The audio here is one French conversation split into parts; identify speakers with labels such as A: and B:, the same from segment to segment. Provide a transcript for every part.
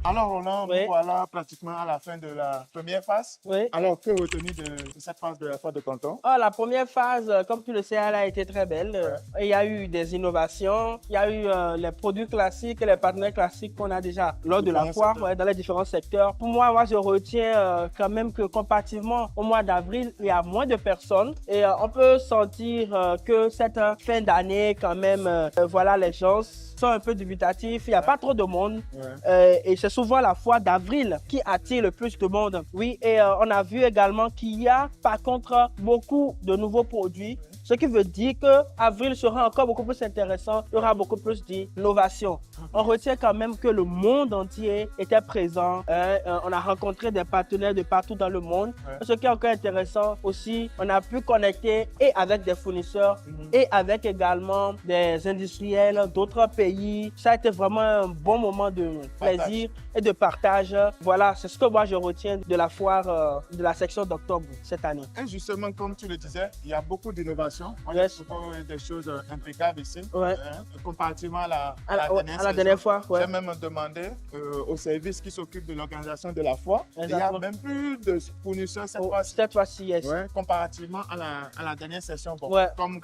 A: Alors, Roland,
B: Oui.
A: nous voilà pratiquement à la fin de la première phase.
B: Oui.
A: Alors, que retenir de cette phase de la foire de Canton?
B: Ah, la première phase, comme tu le sais, elle a été très belle. Il y a eu des innovations, il y a eu les produits classiques et les partenaires classiques qu'on a déjà lors de la
A: Différents
B: foire
A: secteurs.
B: dans les différents secteurs. Pour moi, je retiens quand même que comparativement au mois d'avril, il y a moins de personnes et on peut sentir que cette fin d'année, quand même, voilà, les gens sont un peu dubitatifs, il n'y a pas trop de monde et c'est souvent la foire d'avril qui attire le plus de monde. Oui, et on a vu également qu'il y a par contre beaucoup de nouveaux produits, ce qui veut dire que avril sera encore beaucoup plus intéressant, il y aura beaucoup plus d'innovation. On retient quand même que le monde entier était présent, on a rencontré des partenaires de partout dans le monde. Ce qui est encore intéressant aussi, on a pu connecter et avec des fournisseurs et avec également des industriels d'autres pays. Ça a été vraiment un bon moment de plaisir et de partage. Voilà, c'est ce que moi je retiens de la foire de la section d'octobre cette année.
A: Et justement, comme tu le disais, il y a beaucoup d'innovations. On
B: Yes.
A: a des choses impeccables ici,
B: Ouais.
A: comparativement à la
B: À la dernière fois, ouais.
A: J'ai même demandé au service qui s'occupe de l'organisation de la foire. Il y a
B: Exactement.
A: même plus de fournisseurs cette fois-ci.
B: Cette fois-ci, yes.
A: Ouais, comparativement à la dernière session. Bon,
B: Ouais.
A: comme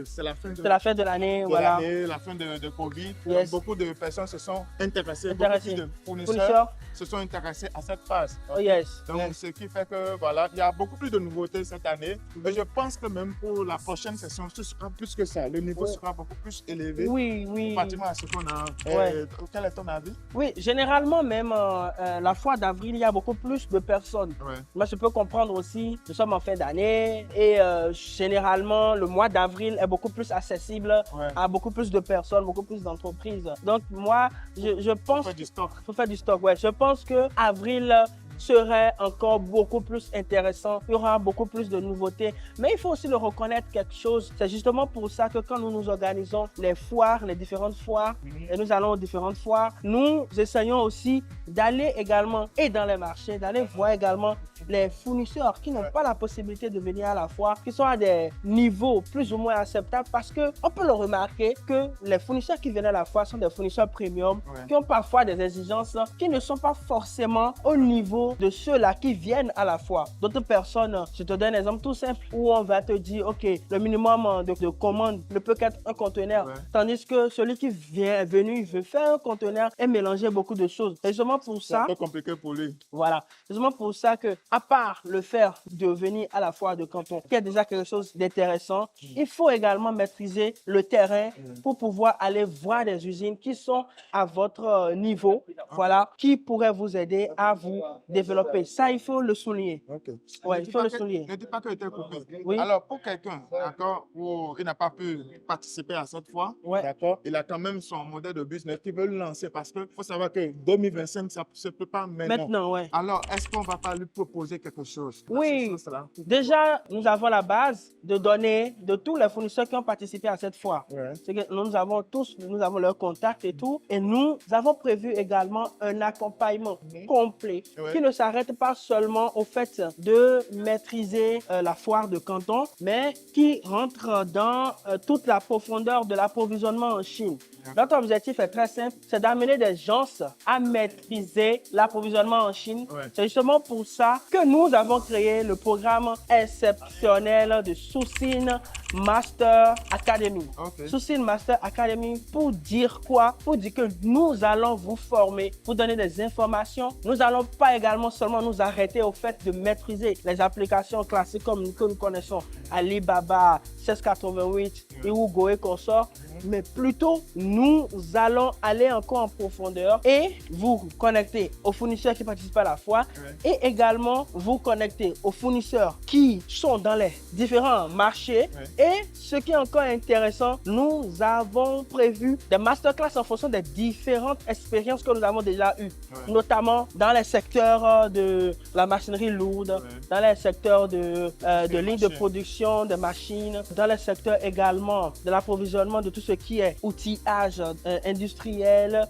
A: c'est la fin de
B: C'est la fin de l'année, voilà.
A: la fin de Covid,
B: Yes.
A: beaucoup de personnes se sont intéressées,
B: Intéressées.
A: beaucoup de
B: Fournisseurs.
A: fournisseurs se sont intéressés à cette phase.
B: Oh, yes.
A: Donc,
B: Yes.
A: ce qui fait que voilà, il y a beaucoup plus de nouveautés cette année. Et je pense que même pour la prochaine session, ce sera plus que ça. Le niveau sera beaucoup plus élevé.
B: Oui, oui.
A: Pratiquement à ce qu'on a.
B: Ouais.
A: Quel est ton avis?
B: Oui, généralement même, la foire d'avril, il y a beaucoup plus de personnes.
A: Ouais.
B: Moi, je peux comprendre aussi, nous sommes en fin d'année et généralement, le mois d'avril est beaucoup plus accessible à beaucoup plus de personnes, beaucoup plus d'entreprises. Donc, moi, je pense...
A: Faut faire du stock.
B: Faut faire du stock, ouais. Je pense que avril serait encore beaucoup plus intéressant. Il y aura beaucoup plus de nouveautés. Mais il faut aussi le reconnaître quelque chose. C'est justement pour ça que quand nous nous organisons les foires, les différentes foires, et nous allons aux différentes foires, nous essayons aussi d'aller également et dans les marchés, d'aller voir également les fournisseurs qui n'ont pas la possibilité de venir à la foire, qui sont à des niveaux plus ou moins acceptables parce qu'on peut le remarquer que les fournisseurs qui viennent à la foire sont des fournisseurs premium qui ont parfois des exigences qui ne sont pas forcément au niveau de ceux-là qui viennent à la foire. D'autres personnes, je te donne un exemple tout simple où on va te dire, OK, le minimum de commande ne peut qu'être un conteneur, tandis que celui qui est venu, il veut faire un conteneur et mélanger beaucoup de choses. Et justement pour
A: C'est
B: ça,
A: un peu compliqué pour lui.
B: voilà. C'est justement pour ça que, à part le faire de venir à la foire de Canton, qui est déjà quelque chose d'intéressant, il faut également maîtriser le terrain pour pouvoir aller voir des usines qui sont à votre niveau, voilà, qui pourraient vous aider à vous développer. Ça, il faut le souligner.
A: Ok.
B: Ouais, il faut le souligner.
A: Ne dis pas que tu es coupé.
B: Oui.
A: Alors, pour quelqu'un, d'accord, où il n'a pas pu participer à cette fois, d'accord, il a quand même son modèle de business qui veut le lancer parce qu'il faut savoir que 2025, ça ne se peut pas maintenant.
B: Maintenant, ouais.
A: Alors, est-ce qu'on ne va pas lui proposer quelque chose?
B: Oui, déjà, nous avons la base de données de tous les fournisseurs qui ont participé à cette foire. C'est que nous avons tous, nous avons leurs contacts et tout. Et nous avons prévu également un accompagnement complet qui ne s'arrête pas seulement au fait de maîtriser la foire de Canton, mais qui rentre dans toute la profondeur de l'approvisionnement en Chine. Notre objectif est très simple, c'est d'amener des gens à maîtriser l'approvisionnement en Chine. C'est justement pour ça que nous avons créé le programme exceptionnel de Susin Master Academy. Susin Master Academy pour dire quoi? Pour dire que nous allons vous former, vous donner des informations. Nous n'allons pas également seulement nous arrêter au fait de maîtriser les applications classiques comme que nous connaissons, Alibaba, 1688, Iwugo et consorts, mais plutôt nous allons aller encore en profondeur et vous connecter aux fournisseurs qui participent à la foire et également vous connecter aux fournisseurs qui sont dans les différents marchés. Et ce qui est encore intéressant, nous avons prévu des masterclass en fonction des différentes expériences que nous avons déjà eues, notamment dans les secteurs de la machinerie lourde, dans les secteurs de lignes de production, de machines, dans les secteurs également de l'approvisionnement de tout ce qui est outillage industriel,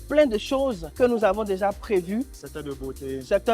B: plein de choses que nous avons déjà prévues. Secteur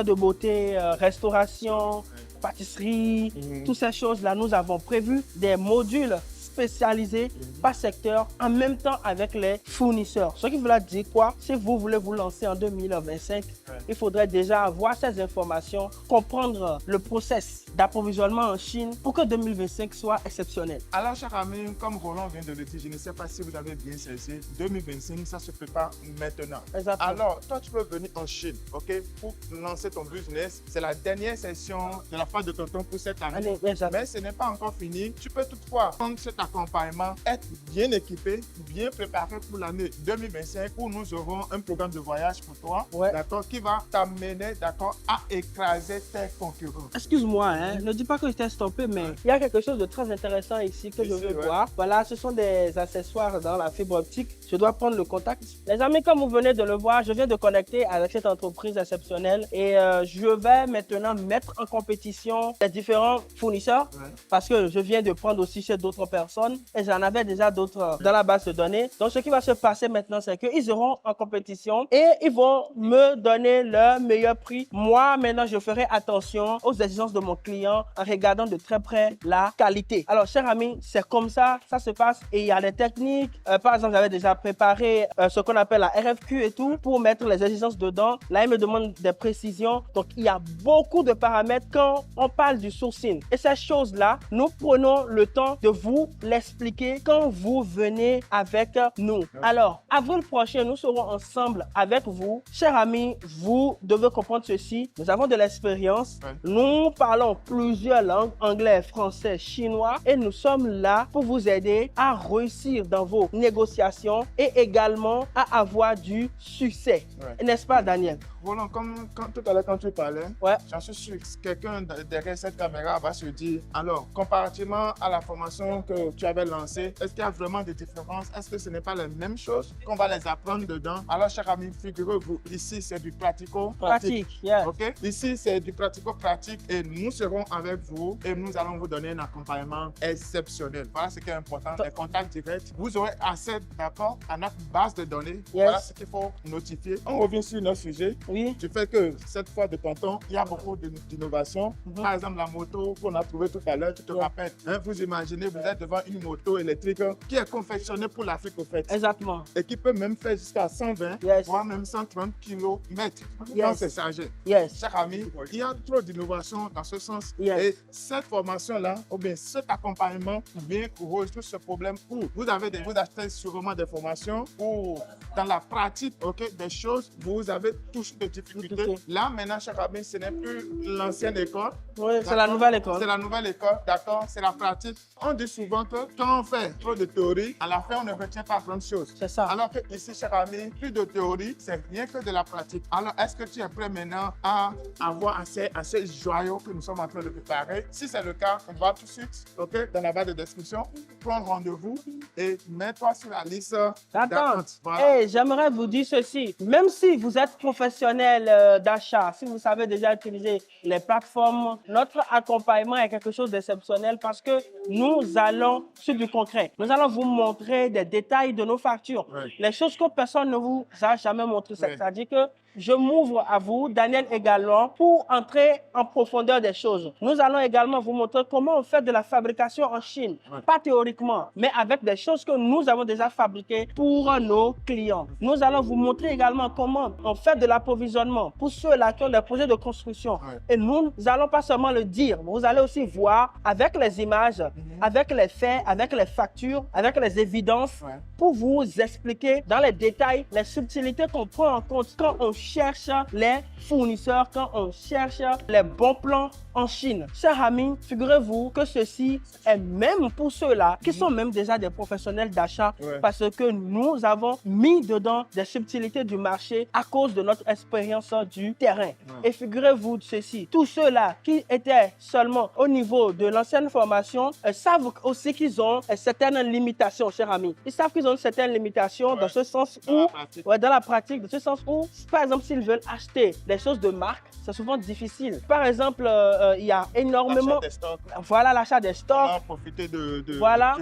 B: de beauté, restauration, pâtisserie, toutes ces choses-là, nous avons prévu des modules spécialisé par secteur en même temps avec les fournisseurs. Ce qui veut dire quoi? Si vous voulez vous lancer en 2025, il faudrait déjà avoir ces informations, comprendre le process d'approvisionnement en Chine pour que 2025 soit exceptionnel.
A: Alors, cher ami, comme Roland vient de le dire, je ne sais pas si vous avez bien saisi, 2025, ça se prépare maintenant.
B: Exactement.
A: Alors, toi, tu peux venir en Chine, OK, pour lancer ton business. C'est la dernière session de la phase de tonton pour cette année.
B: Allez, exactement.
A: Mais ce n'est pas encore fini. Tu peux toutefois prendre cet accompagnement, être bien équipé, bien préparé pour l'année 2025 où nous aurons un programme de voyage pour toi,
B: Ouais.
A: d'accord, qui va t'amener, d'accord, à écraser tes concurrents.
B: Excuse-moi, hein, ne dis pas que je t'ai stoppé, mais il y a quelque chose de très intéressant ici que je veux voir. Voilà, ce sont des accessoires dans la fibre optique. Je dois prendre le contact. Les amis, comme vous venez de le voir, je viens de connecter avec cette entreprise exceptionnelle et je vais maintenant mettre en compétition les différents fournisseurs parce que je viens de prendre aussi chez d'autres personnes et j'en avais déjà d'autres dans la base de données. Donc, ce qui va se passer maintenant, c'est qu'ils iront en compétition et ils vont me donner leur meilleur prix. Moi, maintenant, je ferai attention aux exigences de mon client en regardant de très près la qualité. Alors, chers amis, c'est comme ça se passe et il y a des techniques. Par exemple, j'avais déjà préparé ce qu'on appelle la RFQ et tout pour mettre les exigences dedans. Là, il me demande des précisions. Donc, il y a beaucoup de paramètres quand on parle du sourcing. Et ces choses-là, nous prenons le temps de vous l'expliquer quand vous venez avec nous. Alors, avril prochain, nous serons ensemble avec vous. Chers amis, vous devez comprendre ceci. Nous avons de l'expérience. Nous parlons plusieurs langues, anglais, français, chinois, et nous sommes là pour vous aider à réussir dans vos négociations et également à avoir du succès. N'est-ce pas, Daniel?
A: Roland, comme tout à l'heure quand tu parlais,
B: Ouais.
A: j'en suis sûr que quelqu'un derrière cette caméra va se dire, alors, comparativement à la formation que tu avais lancée, est-ce qu'il y a vraiment des différences? Est-ce que ce n'est pas la même chose qu'on va les apprendre dedans? Alors, chers amis, figurez-vous, ici, c'est du pratico-pratique.
B: Yeah.
A: OK? Ici, c'est du pratico-pratique et nous serons avec vous et nous allons vous donner un accompagnement exceptionnel. Voilà ce qui est important, les contacts directs. Vous aurez accès, d'accord, à notre base de données.
B: Yes.
A: Voilà ce qu'il faut notifier. On revient sur notre sujet.
B: Oui.
A: Du fait que cette fois de tonton, il y a beaucoup d'innovations. Par exemple, la moto qu'on a trouvée tout à l'heure, tu te rappelles. Hein, vous imaginez, vous êtes devant une moto électrique qui est confectionnée pour l'Afrique au fait.
B: Exactement.
A: Et qui peut même faire jusqu'à 120, voire même 130 km dans ses chargés.
B: Yes.
A: Chers amis, il y a trop d'innovations dans ce sens.
B: Yes.
A: Et cette formation-là, ou bien cet accompagnement, vient résoudre ce problème où vous achetez sûrement des formations où dans la pratique, des choses, vous avez tous des difficultés. Là, maintenant, chers amis, ce n'est plus l'ancienne école.
B: Oui, c'est la nouvelle école.
A: C'est la nouvelle école, d'accord? C'est la pratique. On dit souvent que quand on fait trop de théorie, à la fin, on ne retient pas grand chose.
B: C'est ça.
A: Alors que ici, chers amis, plus de théorie, c'est rien que de la pratique. Alors, est-ce que tu es prêt maintenant à avoir accès à ce joyau que nous sommes en train de préparer? Si c'est le cas, on va tout de suite, dans la barre de description, prendre rendez-vous et mets-toi sur la liste d'attente.
B: Voilà. Hey, j'aimerais vous dire ceci. Même si vous êtes professionnel d'achat, si vous savez déjà utiliser les plateformes, notre accompagnement est quelque chose d'exceptionnel parce que nous allons sur du concret. Nous allons vous montrer des détails de nos factures. Les choses que personne ne vous a jamais montrées. C'est-à-dire que je m'ouvre à vous, Daniel également, pour entrer en profondeur des choses. Nous allons également vous montrer comment on fait de la fabrication en Chine. Pas théoriquement, mais avec des choses que nous avons déjà fabriquées pour nos clients. Nous allons vous montrer également comment on fait de l'approvisionnement pour ceux-là qui ont des projets de construction. Et nous allons pas seulement le dire, vous allez aussi voir avec les images, avec les faits, avec les factures, avec les évidences, pour vous expliquer dans les détails les subtilités qu'on prend en compte quand on cherche les fournisseurs, quand on cherche les bons plans en Chine. Chers amis, figurez-vous que ceci est même pour ceux-là qui sont même déjà des professionnels d'achat parce que nous avons mis dedans des subtilités du marché à cause de notre expérience du terrain. Et figurez-vous ceci, tous ceux-là qui étaient seulement au niveau de l'ancienne formation savent aussi qu'ils ont certaines limitations, chers amis. Ils savent qu'ils ont certaines limitations dans ce sens où, dans la pratique, dans ce sens où, par exemple, exemple, s'ils veulent acheter des choses de marque, c'est souvent difficile. Par exemple, il y a énormément...
A: L'achat des stocks.
B: Voilà, l'achat des stocks.
A: On va profiter
B: Voilà,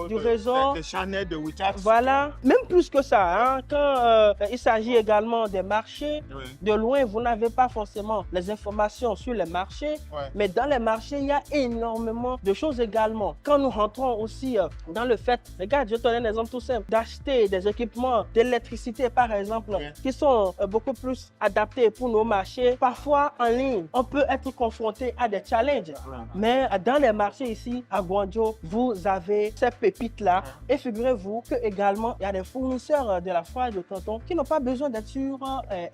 A: du réseau, des channels de WeChat.
B: Voilà, même plus que ça, hein, quand il s'agit également des marchés,
A: Oui.
B: de loin, vous n'avez pas forcément les informations sur les marchés, mais dans les marchés, il y a énormément de choses également. Quand nous rentrons aussi dans le fait, regarde, je te donne un exemple tout simple, d'acheter des équipements d'électricité, par exemple, qui sont beaucoup plus adaptés pour nos marchés. Parfois, en ligne, on peut être confronté à des challenges. Mais dans les marchés ici, à Guangzhou, vous avez ces pépites-là. Et figurez-vous que également, il y a des fournisseurs de la foire de Canton qui n'ont pas besoin d'être sur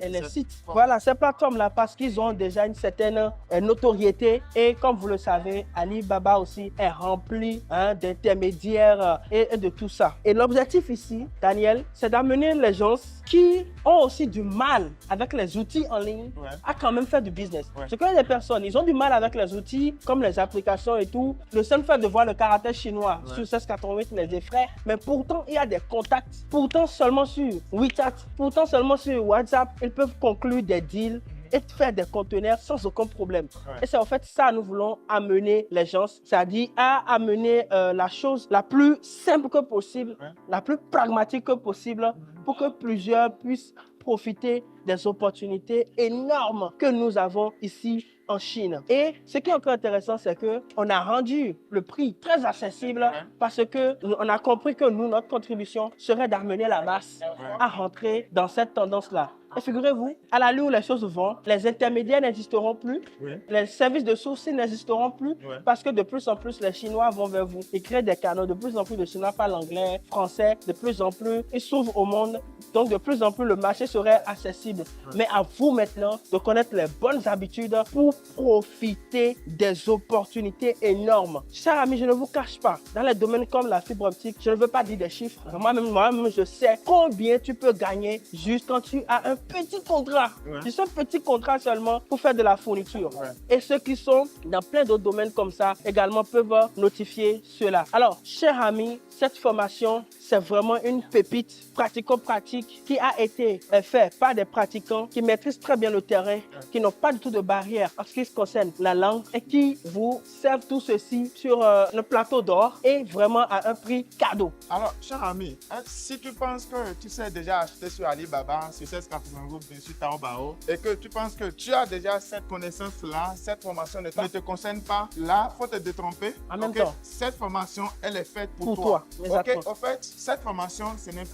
B: les sites. Voilà, ces plateformes-là, parce qu'ils ont déjà une certaine notoriété. Et comme vous le savez, Alibaba aussi est rempli d'intermédiaires et de tout ça. Et l'objectif ici, Daniel, c'est d'amener les gens qui ont aussi du mal avec les outils en ligne à quand même faire du business. Je connais des personnes, ils ont du mal avec les outils comme les applications et tout. Le seul fait de voir le caractère chinois sur 1688 les effraie, mais pourtant il y a des contacts. Pourtant seulement sur WeChat, pourtant seulement sur WhatsApp, ils peuvent conclure des deals et faire des conteneurs sans aucun problème. Et c'est en fait ça nous voulons amener les gens, c'est-à-dire à amener la chose la plus simple que possible, la plus pragmatique que possible pour que plusieurs puissent profiter des opportunités énormes que nous avons ici en Chine. Et ce qui est encore intéressant, c'est qu'on a rendu le prix très accessible parce qu'on a compris que nous, notre contribution serait d'amener la masse à rentrer dans cette tendance-là. Et figurez-vous, à l'allure où les choses vont, les intermédiaires n'existeront plus, les services de sourcing n'existeront plus parce que de plus en plus, les Chinois vont vers vous. Ils créent des canaux, de plus en plus de Chinois parlent anglais, français, de plus en plus, ils s'ouvrent au monde. Donc, de plus en plus, le marché serait accessible. Mais à vous maintenant de connaître les bonnes habitudes pour profiter des opportunités énormes. Chers amis, je ne vous cache pas, dans les domaines comme la fibre optique, je ne veux pas dire des chiffres. Moi-même, je sais combien tu peux gagner juste quand tu as un petit contrat. Juste un petit contrat seulement pour faire de la fourniture. Et ceux qui sont dans plein d'autres domaines comme ça également peuvent notifier cela. Alors, chers amis, cette formation, c'est vraiment une pépite pratico-pratique qui a été faite par des pratiquants qui maîtrisent très bien le terrain, qui n'ont pas du tout de barrière en ce qui concerne la langue et qui vous servent tout ceci sur le plateau d'or et vraiment à un prix cadeau.
A: Alors, cher ami, si tu penses que tu sais déjà acheter sur Alibaba, sur 1688, bien sûr, Taobao, et que tu penses que tu as déjà cette connaissance-là, cette formation ne te concerne pas, là, il faut te détromper.
B: En même temps.
A: Cette formation, elle est faite pour
B: toi.
A: Ok, en fait, cette formation, ce n'est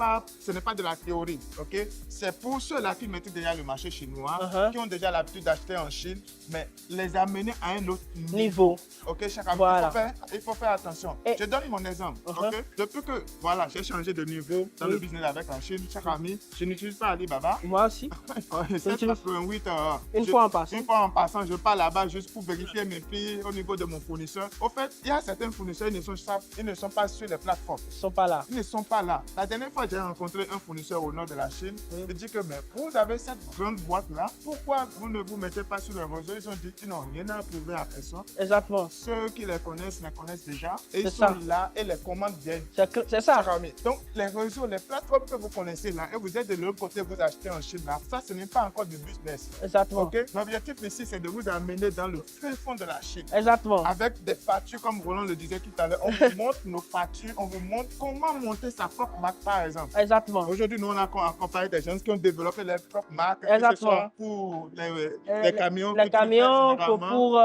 A: pas de la théorie, ok? C'est pour ceux-là qui maîtrisent déjà le marché chinois, qui ont déjà l'habitude d'acheter en Chine, mais les amener à un autre niveau. Ok, cher ami, il faut faire attention. Je donne mon exemple, ok? Depuis que, voilà, j'ai changé de niveau dans le business avec la Chine, cher ami, je n'utilise pas Alibaba.
B: Moi aussi.
A: 788,
B: une fois en passant.
A: Une fois en passant, je pars là-bas juste pour vérifier mes prix au niveau de mon fournisseur. Au fait, il y a certains fournisseurs, ils ne sont pas sur les plateformes.
B: Ils ne sont pas là.
A: Ils ne sont pas là. La dernière fois, j'ai rencontré un fournisseur au nord de la Chine. Il dit que, mais vous avez cette grande boîte-là, pourquoi vous ne vous mettez pas sur le réseau? Ils ont dit qu'ils n'ont rien à prouver à personne.
B: Exactement.
A: Ceux qui les connaissent déjà. Et ils sont là et les commandes viennent.
B: C'est ça.
A: Donc, les réseaux, les plateformes que vous connaissez là, et vous êtes de l'autre côté, vous achetez en Chine là, ça, ce n'est pas encore du business.
B: Exactement.
A: Okay? L'objectif ici, c'est de vous amener dans le fin fond de la Chine.
B: Exactement.
A: Avec des factures, comme Roland le disait tout à l'heure, on vous montre nos factures, on vous montre comment monter sa propre marque, par exemple.
B: Exactement.
A: Aujourd'hui, nous, on a accompagné des gens qui ont développé leur propre marque, que ce soit pour les camions,
B: pour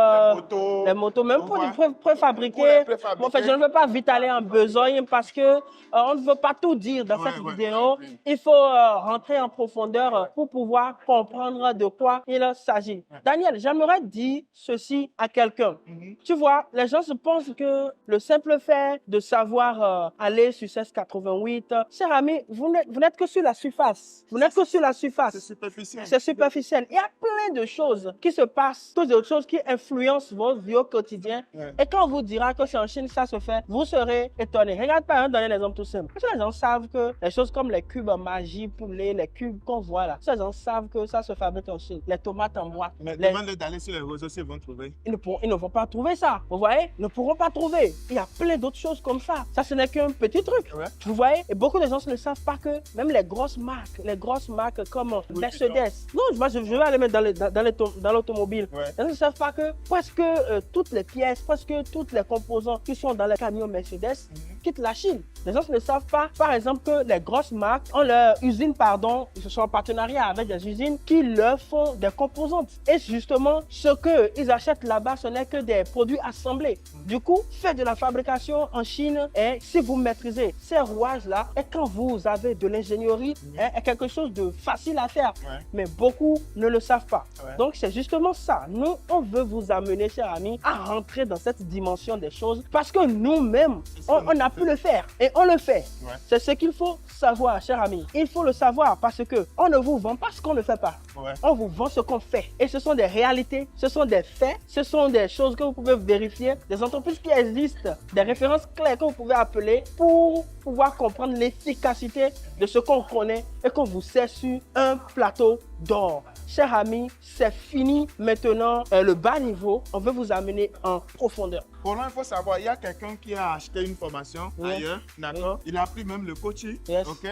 B: les motos, même pour les préfabriqués. En fait, je ne veux pas vite aller en besogne parce que on ne veut pas tout dire dans cette vidéo. Il faut rentrer en profondeur pour pouvoir comprendre de quoi il s'agit. Daniel, j'aimerais dire ceci à quelqu'un. Tu vois, les gens se pensent que le simple fait de savoir aller sur 1688, cher ami, vous n'êtes que sur la surface. Vous n'êtes que sur la surface.
A: C'est superficiel.
B: C'est superficiel. Il y a plein de choses qui se passent, toutes les choses qui influencent votre vie au quotidien. Et quand on vous dira que c'est en Chine que ça se fait, vous serez étonné. Regarde par exemple, donner un exemple tout simple. Parce que les gens savent que les choses comme les cubes magie, poulet, les cubes qu'on voit là, les gens savent que ça se fabrique en Chine. Les tomates en boîte.
A: Mais demande d'aller sur les réseaux s'ils vont trouver.
B: Ils ne vont pas trouver ça. Vous voyez? Ils ne pourront pas trouver. Il y a plein d'autres choses comme ça. Ça, ce n'est qu'un petit truc. Vous voyez? Et beaucoup de gens ne savent pas que même les grosses marques comme Mercedes, non, moi je vais aller mettre dans l'automobile.
A: Ouais.
B: Les gens ne savent pas que presque toutes les pièces, presque tous les composants qui sont dans les camions Mercedes quittent la Chine. Les gens ne savent pas, par exemple, que les grosses marques ont leur usine, ils sont en partenariat avec des usines qui leur font des composantes. Et justement, ce qu'ils achètent là-bas, ce n'est que des produits assemblés. Du coup, faites de la fabrication en Chine et si vous maîtrisez ces rouages-là, et quand vous avez de l'ingénierie, est quelque chose de facile à faire.
A: Ouais.
B: Mais beaucoup ne le savent pas.
A: Ouais.
B: Donc, c'est justement ça. Nous, on veut vous amener, chers amis, à rentrer dans cette dimension des choses parce que nous-mêmes, on a pu le faire et on le fait.
A: Ouais.
B: C'est ce qu'il faut savoir, chers amis. Il faut le savoir parce qu'on ne vous vend pas ce qu'on ne fait pas.
A: Ouais.
B: On vous vend ce qu'on fait. Et ce sont des réalités, ce sont des faits, ce sont des choses que vous pouvez vérifier, des entreprises qui existent, des références claires que vous pouvez appeler pour pouvoir comprendre l'efficacité de ce qu'on connaît et qu'on vous sert sur un plateau d'or. Chers amis, c'est fini maintenant le bas niveau. On veut vous amener en profondeur.
A: Pour là, il faut savoir, il y a quelqu'un qui a acheté une formation ailleurs, d'accord? Il a pris même le coaching, ok?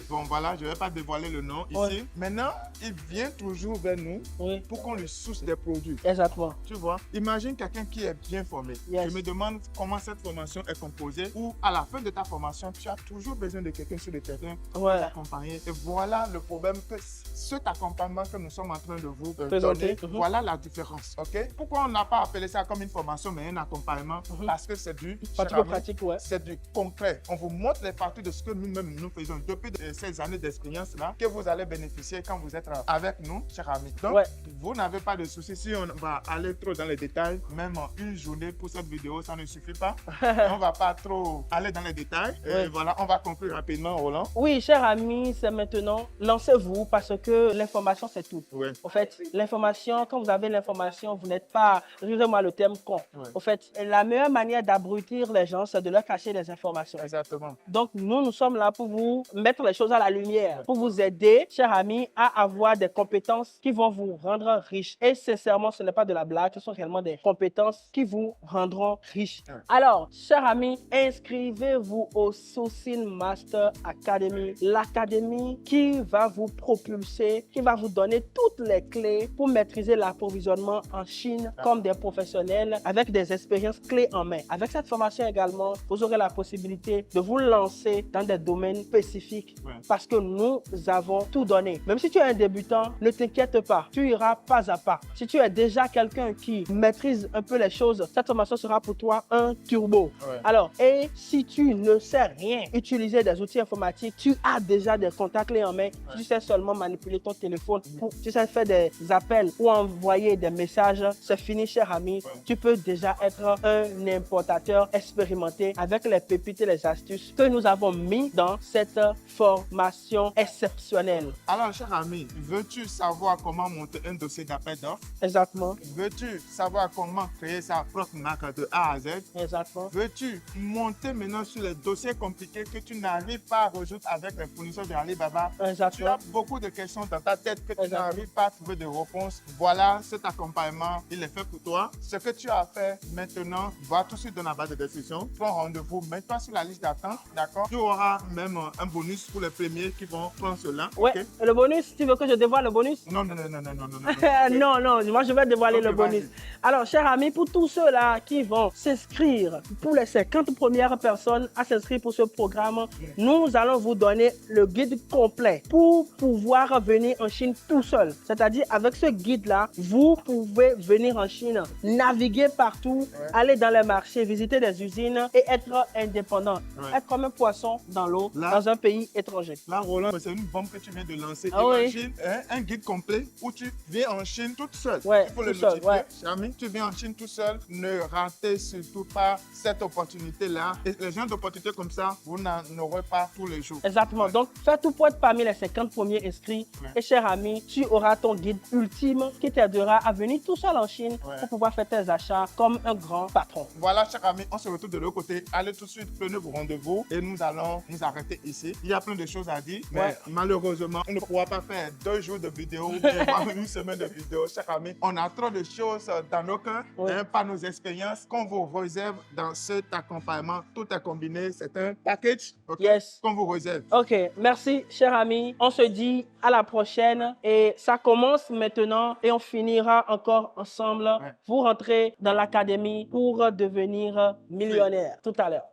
A: Bon voilà, je ne vais pas dévoiler le nom ici. Maintenant, il vient toujours vers nous pour qu'on lui source des produits.
B: Exactement.
A: Tu vois? Imagine quelqu'un qui est bien formé. Je me demande comment cette formation est composée ou à la fin de ta formation, tu as toujours besoin de quelqu'un sur le terrain pour t'accompagner. Et voilà le problème que cet accompagnement que nous sommes en train de vous donner, voilà la différence, ok? Pourquoi on n'a pas appelé ça comme une formation, mais un accompagnement? Parce que c'est du
B: pratique,
A: c'est du concret. On vous montre les parties de ce que nous-mêmes nous faisons depuis ces années d'expérience-là que vous allez bénéficier quand vous êtes avec nous, chers amis. Donc, vous n'avez pas de soucis. Si on va aller trop dans les détails, même une journée pour cette vidéo, ça ne suffit pas. On ne va pas trop aller dans les détails. Et voilà, on va conclure rapidement, Roland.
B: Oui, chers amis, c'est maintenant. Lancez-vous parce que l'information, c'est tout. En fait, l'information, quand vous avez l'information, vous n'êtes pas, excusez-moi le terme con. En fait, la meilleure manière d'abrutir les gens, c'est de leur cacher les informations.
A: Exactement.
B: Donc, nous sommes là pour vous mettre les choses à la lumière, pour vous aider, chers amis, à avoir des compétences qui vont vous rendre riches. Et sincèrement, ce n'est pas de la blague, ce sont réellement des compétences qui vous rendront riches. Alors, chers amis, inscrivez-vous au Sourcing Master Academy, l'académie qui va vous propulser, qui va vous donner toutes les clés pour maîtriser l'approvisionnement en Chine comme des professionnels avec des expériences clés en main. Avec cette formation également, vous aurez la possibilité de vous lancer dans des domaines spécifiques parce que nous avons tout donné. Même si tu es un débutant, ne t'inquiète pas, tu iras pas à pas. Si tu es déjà quelqu'un qui maîtrise un peu les choses, cette formation sera pour toi un turbo. Alors, et si tu ne sais rien utiliser des outils informatiques, tu as déjà des contacts clés en main, tu sais seulement manipuler ton téléphone, tu sais faire des appels ou envoyer des messages, c'est fini, cher ami. Tu peux déjà être un importateur expérimenté avec les pépites et les astuces que nous avons mis dans cette formation exceptionnelle.
A: Alors, cher ami, veux-tu savoir comment monter un dossier d'appel d'offres?
B: Exactement.
A: Veux-tu savoir comment créer sa propre marque de A à Z?
B: Exactement.
A: Veux-tu monter maintenant sur les dossiers compliqués que tu n'arrives pas à résoudre avec les fournisseurs de Alibaba?
B: Exactement.
A: Tu as beaucoup de questions dans ta tête que tu n'arrives pas à trouver de réponse. Voilà, cet accompagnement, il est fait pour toi. Ce que tu as à faire maintenant, va tout de suite dans la barre de description. Prends rendez-vous, mets-toi sur la liste d'attente, d'accord? Tu auras même un bonus pour les premiers qui vont prendre cela.
B: Ouais,
A: okay?
B: Le bonus, tu veux que je dévoile le bonus?
A: Non.
B: Non, moi je vais dévoiler le bonus. Alors, chers amis, pour tous ceux-là qui vont s'inscrire, pour les 50 premières personnes à s'inscrire pour ce programme, nous allons vous donner le guide complet pour pouvoir venir en Chine tout seul. C'est-à-dire, avec ce guide-là, vous pouvez venir en Chine, naviguer partout, aller dans les marchés, visiter des usines et être indépendant. Être comme un poisson dans l'eau, dans un pays étranger.
A: Là, Roland, c'est une bombe que tu viens de lancer. Imagine un guide complet où tu viens en Chine toute seule. Il faut le notifier. Jamais tu viens en Chine tout seul, ne ratez surtout pas cette opportunité-là. Et les gens d'opportunités comme ça, vous n'en aurez pas tous les jours.
B: Exactement. Donc, fais tout pour être parmi les 50 premiers inscrits. Et cher ami, tu auras ton guide ultime qui t'aidera à venir tout seul en Chine pour pouvoir faire tes achats comme un grand patron.
A: Voilà, chers amis, on se retrouve de l'autre côté. Allez tout de suite, prenez vos rendez-vous et nous allons nous arrêter ici. Il y a plein de choses à dire, mais
B: Ouais.
A: malheureusement, on ne pourra pas faire 2 jours de vidéo, voire une semaine de vidéo. Chers amis, on a trop de choses dans nos cœurs,
B: Oui.
A: par nos expériences qu'on vous réserve dans cet accompagnement. Tout est combiné, c'est un package
B: Yes.
A: qu'on vous réserve.
B: Ok, merci, cher ami. On se dit à la prochaine et ça commence maintenant et on finira encore ensemble.
A: Ouais.
B: Vous rentrez dans l'académie pour devenir millionnaire tout à l'heure.